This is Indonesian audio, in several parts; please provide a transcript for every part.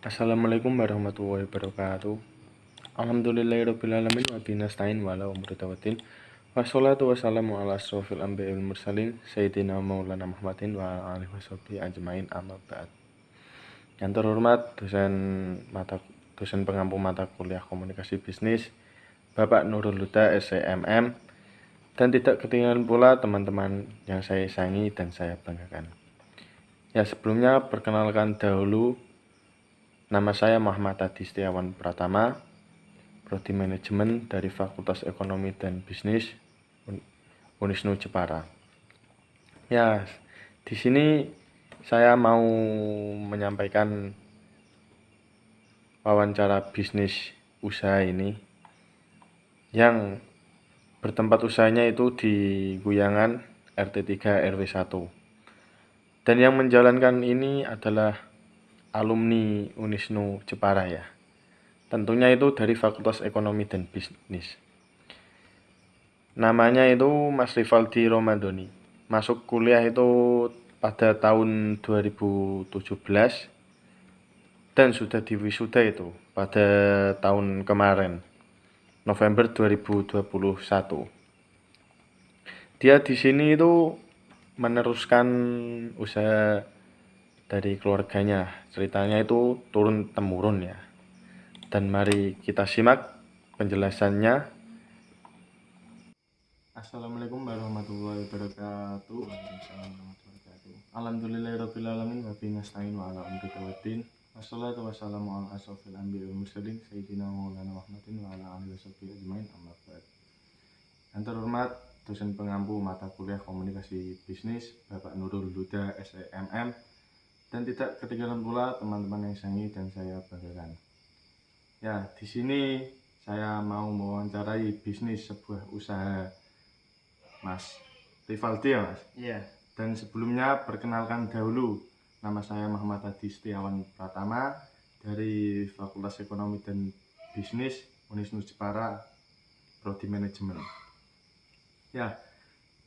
Assalamualaikum warahmatullahi wabarakatuh. Alhamdulillahirrabbilalamin wa bihi nasta'in wa ala umuri tawaddin. Wassalatu wassalamu ala asrofil anbiya'i wal mursalin Sayyidina Maulana Muhammadin wa ala alihi washabihi ajmain amma ba'd. Yang terhormat dosen pengampu mata kuliah komunikasi bisnis Bapak Nurul Huda SCMM, dan tidak ketinggalan pula teman-teman yang saya sayangi dan saya banggakan. Ya, sebelumnya perkenalkan dahulu, nama saya Muhammad Adi Setiawan Pratama, Prodi Manajemen dari Fakultas Ekonomi dan Bisnis Unisnu Jepara. Ya, di sini saya mau menyampaikan wawancara bisnis usaha ini yang bertempat usahanya itu di Guyangan RT 3 RW 1. Dan yang menjalankan ini adalah alumni Unisnu Jepara ya. Tentunya itu dari Fakultas Ekonomi dan Bisnis. Namanya itu Mas Rivaldi Romadoni. Masuk kuliah itu pada tahun 2017 dan sudah diwisuda itu pada tahun kemarin, November 2021. Dia di sini itu meneruskan usaha dari keluarganya. Ceritanya itu turun temurun ya. Dan mari kita simak penjelasannya. Assalamualaikum warahmatullahi wabarakatuh. Waalaikumsalam warahmatullahi wabarakatuh. Alhamdulillahirrabbilalamin wa bihi nasta'in wa ala umuri tawaddin. Wassalatu wassalamu ala asrofil anbiya'i wal mursalin Sayyidina Maulana Muhammadin wa ala alihi washabihi ajmain amma ba'd. Yang terhormat dosen pengampu mata kuliah komunikasi bisnis Bapak Nurul Huda SCMM, dan tidak ketinggalan pula teman-teman yang sayangi dan saya banggakan. Ya, di sini saya mau mewawancarai bisnis sebuah usaha Mas Rivaldi ya Mas? Iya. Dan sebelumnya perkenalkan dahulu, nama saya Muhammad Adi Setiawan Pratama dari Fakultas Ekonomi dan Bisnis Unisnu Jepara, Prodi Manajemen. Ya,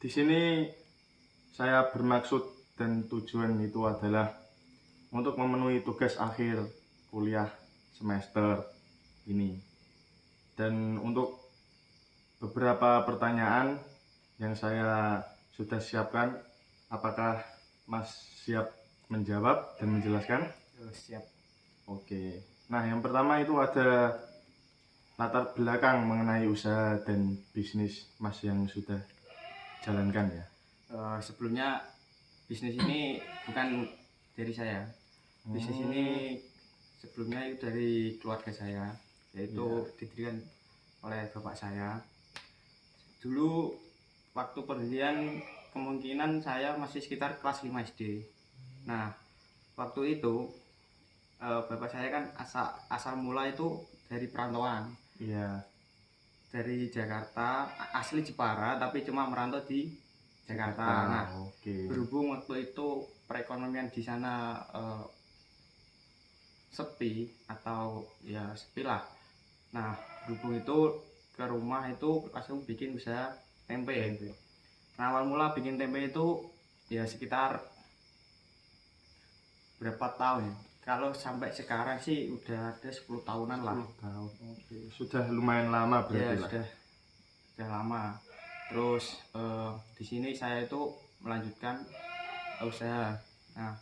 di sini saya bermaksud dan tujuan itu adalah untuk memenuhi tugas akhir kuliah semester ini. Dan untuk beberapa pertanyaan yang saya sudah siapkan, apakah Mas siap menjawab dan menjelaskan? Siap. Oke. Nah, yang pertama itu ada latar belakang mengenai usaha dan bisnis Mas yang sudah jalankan ya. Sebelumnya bisnis ini bukan dari saya. Bisnis ini sebelumnya itu dari keluarga saya, yaitu didirikan oleh bapak saya. Dulu waktu perhentian kemungkinan saya masih sekitar kelas 5 SD. Nah, waktu itu bapak saya kan asal mula itu dari perantauan. Iya. Dari Jakarta, asli Jepara tapi cuma merantau di Jakarta. Nah, berhubung waktu itu perekonomian di sana sepi atau ya sepi lah. Nah, berhubung itu ke rumah itu langsung bikin usaha tempe. Nah, awal mula bikin tempe itu ya sekitar berapa tahun ya? Kalau sampai sekarang sih udah ada 10 tahunan lah. 10 tahun. Oke. Sudah lumayan lama berarti ya, sudah lama. Terus di sini saya itu melanjutkan usaha. Nah,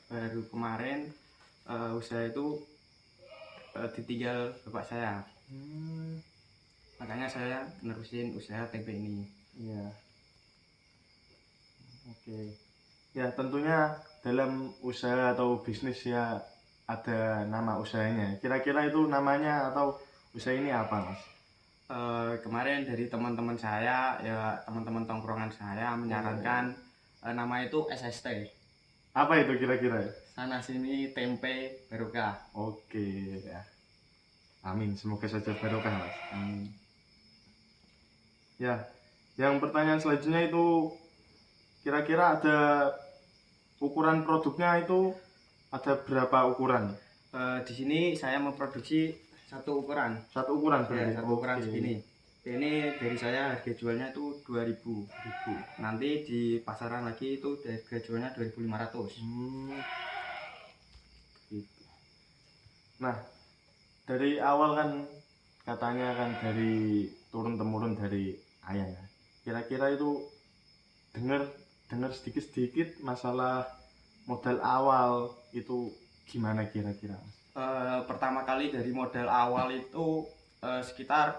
baru kemarin usaha itu ditinggal bapak saya. Makanya saya nerusin usaha tempe ini. Iya. Oke. Ya, tentunya dalam usaha atau bisnis ya ada nama usahanya. Kira-kira itu namanya atau usaha ini apa, Mas? Kemarin dari teman-teman saya, ya teman-teman tongkrongan saya menyarankan nama itu SST. Apa itu kira-kira? Sana sini tempe barokah. Oke ya. Amin, semoga saja barokah, Mas. Amin. Ya, yang pertanyaan selanjutnya itu kira-kira ada ukuran produknya itu ada berapa ukuran? Di sini saya memproduksi satu ukuran. Satu ukuran berarti? Ya, satu ukuran segini. Ini dari saya harga jualnya itu 2.000. Nanti di pasaran lagi itu harga jualnya 2.500. Nah, dari awal kan katanya kan dari turun temurun dari ayah ya. Kira-kira itu dengar dengar sedikit-sedikit masalah modal awal itu gimana kira-kira, Mas? Pertama kali dari modal awal itu sekitar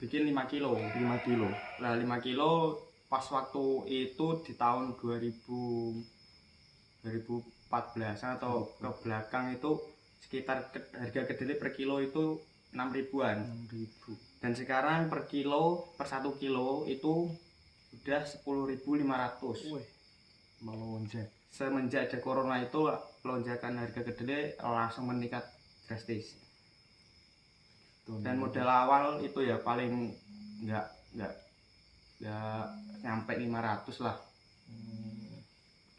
bikin 5 kilo. 5 kilo. Nah, 5 kilo pas waktu itu di tahun 2014 atau ke belakang itu sekitar harga kedelai per kilo itu 6 ribuan. 6.000. Dan sekarang per kilo, per 1 kilo itu udah 10.500. Wih, melonjak. Semenjak ada corona itu lonjakan harga kedelai langsung meningkat drastis. Dan modal awal itu ya paling nggak nyampe 500 lah.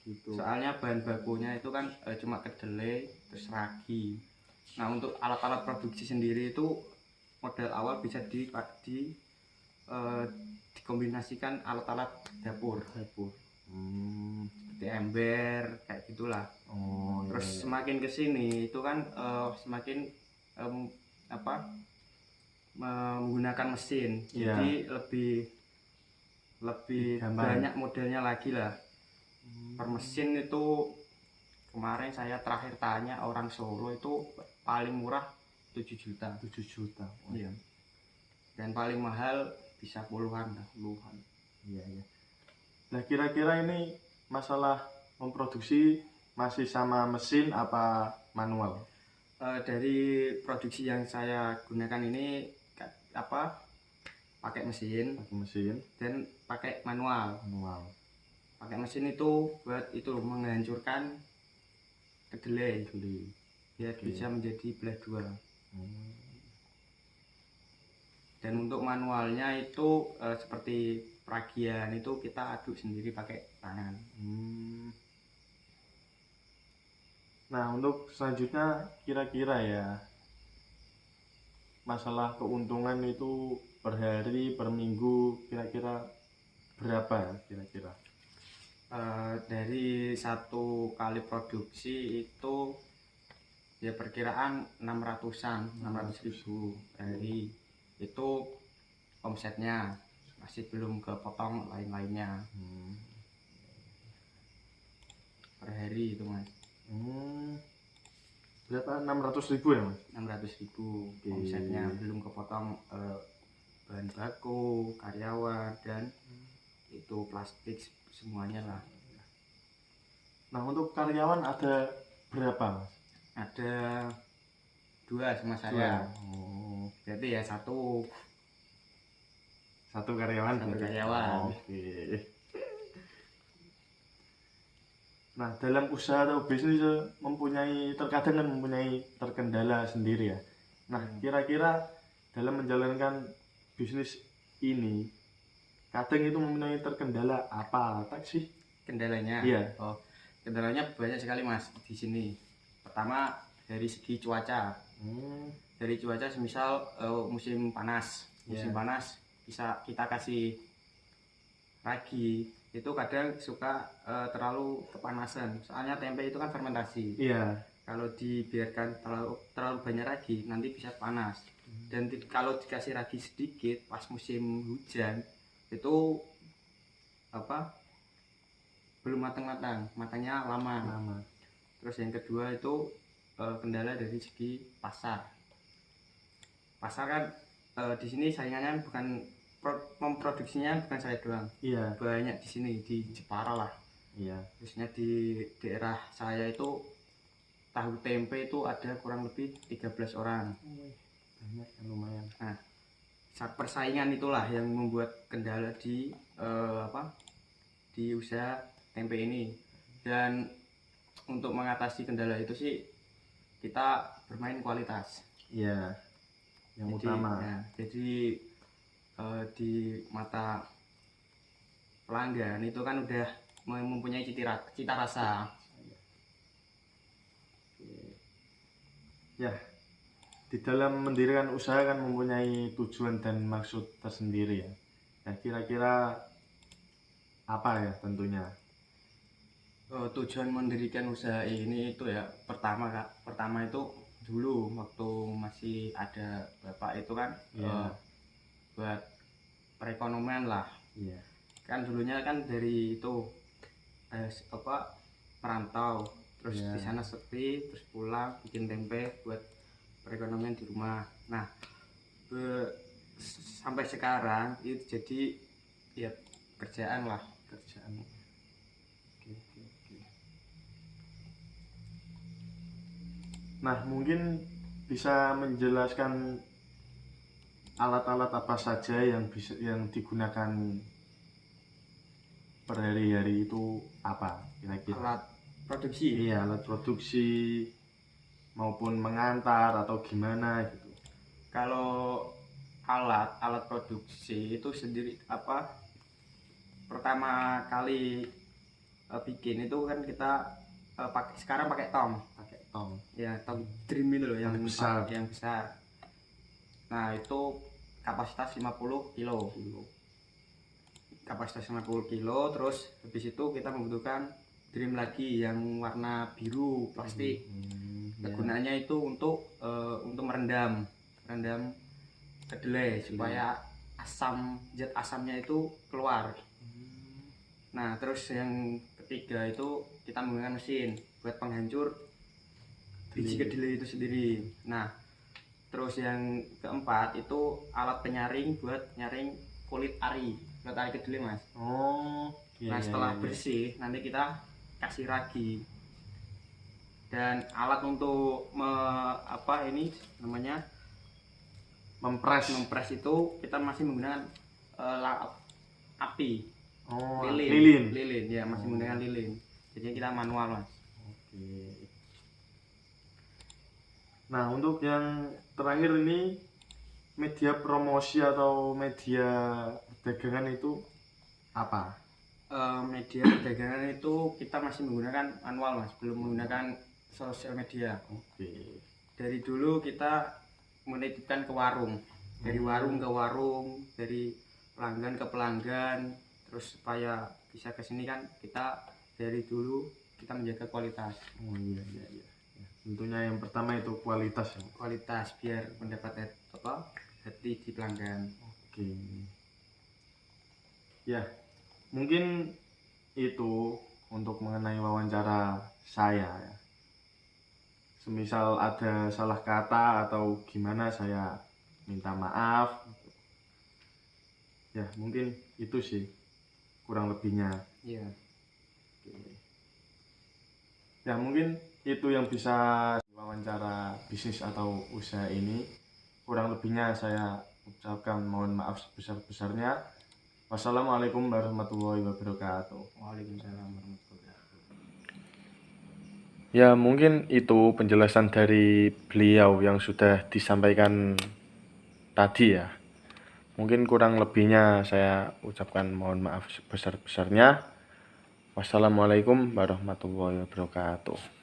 Gitu. Soalnya bahan bakunya itu kan cuma kedelai terus ragi. Nah, untuk alat-alat produksi sendiri itu modal awal bisa dikombinasikan alat-alat dapur seperti ember kayak gitulah. Terus Iya. semakin kesini itu kan semakin menggunakan mesin, Iya. jadi lebih Gampang. banyak modelnya lagi lah. Per mesin itu kemarin saya terakhir tanya orang Solo itu paling murah 7 juta. 7 juta. Iya. Dan paling mahal bisa puluhan lah. Iya, iya. Nah, kira-kira ini masalah memproduksi masih sama mesin apa manual? Dari produksi yang saya gunakan ini pakai mesin Pakai mesin, dan pakai manual. Pakai mesin itu buat itu menghancurkan kedelai biar bisa menjadi belah dua. Dan untuk manualnya itu seperti peragian itu kita aduk sendiri pakai tangan. Nah, untuk selanjutnya kira-kira ya masalah keuntungan itu per hari, per minggu kira-kira berapa ya kira-kira? Dari satu kali produksi itu ya perkiraan 600-an, 600.000 hari. Itu omsetnya, masih belum kepotong lain-lainnya. Per hari itu, Mas. Berapa? 600.000 ya, Mas? 600.000 omsetnya, belum kepotong bahan baku, karyawan, dan itu plastik semuanya lah. Nah, untuk karyawan ada berapa, Mas? Ada 2 sama saya. Jadi ya satu karyawan. Oke. Nah, dalam usaha atau bisnis terkadang mempunyai terkendala sendiri ya. Nah, kira-kira dalam menjalankan bisnis ini kadang itu mempunyai terkendala apa sih? Kendalanya? Iya. Kendalanya banyak sekali, Mas, di sini. Pertama dari segi cuaca. Dari cuaca semisal musim panas bisa kita kasih ragi itu kadang suka terlalu kepanasan, soalnya tempe itu kan fermentasi. Iya. Kalau dibiarkan terlalu banyak ragi nanti bisa panas. Dan kalau dikasih ragi sedikit pas musim hujan itu belum matangnya lama. Terus yang kedua itu kendala dari segi pasar kan di sini saingannya bukan memproduksinya bukan saya doang. Iya. Banyak di sini di Jepara lah. Iya. Khususnya di daerah saya itu tahu tempe itu ada kurang lebih 13 orang. Banyak, lumayan. Nah, persaingan itulah yang membuat kendala di di usaha tempe ini. Dan untuk mengatasi kendala itu sih kita bermain kualitas. Iya. Yang utama. Jadi di mata pelanggan itu kan udah mempunyai cita rasa. Ya, di dalam mendirikan usaha kan mempunyai tujuan dan maksud tersendiri ya. Nah, kira-kira apa ya tentunya? Tujuan mendirikan usaha ini itu ya pertama itu dulu waktu masih ada bapak itu kan Iya. buat perekonomian lah. Iya. Kan dulunya kan dari itu perantau, terus Iya. di sana sepi, terus pulang bikin tempe buat perekonomian di rumah. Nah, sampai sekarang itu jadi ya kerjaan lah, kerjaan. Oke. Nah, mungkin bisa menjelaskan alat-alat apa saja yang digunakan per hari-hari itu apa kira-kira? Alat produksi. Iya, alat produksi maupun mengantar atau gimana gitu. Kalau alat produksi itu sendiri pertama kali bikin itu kan kita sekarang pakai tong. Ya, tong drum itu loh yang besar. yang besar. Nah, itu kapasitas 50 kilo. Kapasitas 50 kilo, terus habis itu kita membutuhkan drum lagi yang warna biru plastik. Kegunaannya itu untuk merendam kedelai supaya zat asamnya itu keluar. Nah, terus yang ketiga itu kita menggunakan mesin buat penghancur biji kedelai itu sendiri. Nah, terus yang keempat itu alat penyaring buat nyaring kulit ari kedelai, Mas. Nah, setelah bersih nanti kita kasih ragi. Dan alat untuk mempres itu kita masih menggunakan api. Lilin ya, masih menggunakan lilin. Jadi kita manual, Mas. Oke. Nah, untuk yang terakhir ini media promosi atau media perdagangan itu apa? Media perdagangan itu kita masih menggunakan manual, Mas, belum menggunakan sosial media. Oke. Dari dulu kita menitipkan ke warung, dari warung ke warung, dari pelanggan ke pelanggan, terus supaya bisa ke sini kan kita dari dulu kita menjaga kualitas. Iya. Tentunya yang pertama itu kualitas ya. Kualitas biar mendapat hati di pelanggan. Oke. Ya, mungkin itu untuk mengenai wawancara saya ya. Semisal ada salah kata atau gimana saya minta maaf. Ya, mungkin itu sih kurang lebihnya. Iya. Oke. Ya, mungkin itu yang bisa wawancara bisnis atau usaha ini. Kurang lebihnya saya ucapkan mohon maaf sebesar-besarnya. Wassalamualaikum warahmatullahi wabarakatuh. Waalaikumsalam warahmatullahi wabarakatuh. Ya, mungkin itu penjelasan dari beliau yang sudah disampaikan tadi ya. Mungkin kurang lebihnya saya ucapkan mohon maaf sebesar-besarnya. Wassalamualaikum warahmatullahi wabarakatuh.